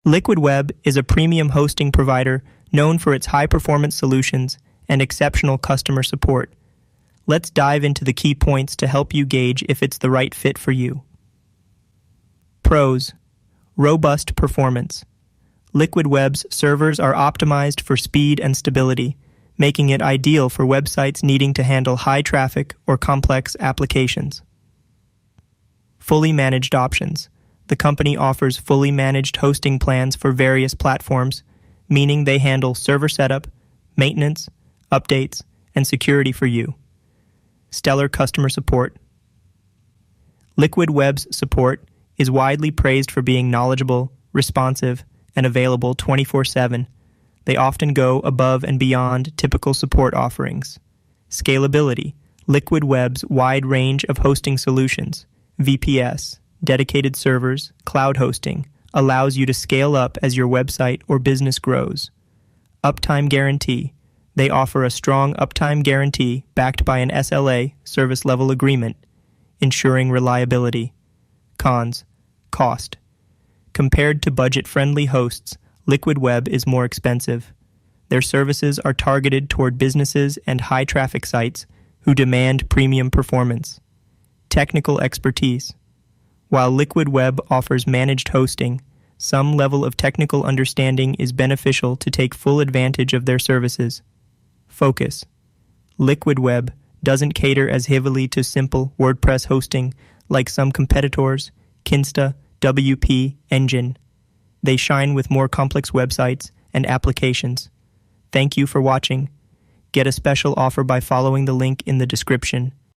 Liquid Web is a premium hosting provider known for its high-performance solutions and exceptional customer support. Let's dive into the key points to help you gauge if it's the right fit for you. Pros: robust performance. Liquid Web's servers are optimized for speed and stability, making it ideal for websites needing to handle high traffic or complex applications. Fully managed options. The company offers fully managed hosting plans for various platforms, meaning they handle server setup, maintenance, updates, and security for you. Stellar customer support. Liquid Web's support is widely praised for being knowledgeable, responsive, and available 24/7. They often go above and beyond typical support offerings. Scalability. Liquid Web's wide range of hosting solutions, VPS, dedicated servers, cloud hosting, allows you to scale up as your website or business grows. Uptime guarantee. They offer a strong uptime guarantee backed by an SLA, service level agreement, ensuring reliability. Cons. Cost. Compared to budget-friendly hosts, Liquid Web is more expensive. Their services are targeted toward businesses and high-traffic sites who demand premium performance. Technical expertise. While Liquid Web offers managed hosting, some level of technical understanding is beneficial to take full advantage of their services. Focus. Liquid Web doesn't cater as heavily to simple WordPress hosting like some competitors, Kinsta, WP, Engine. They shine with more complex websites and applications. Thank you for watching. Get a special offer by following the link in the description.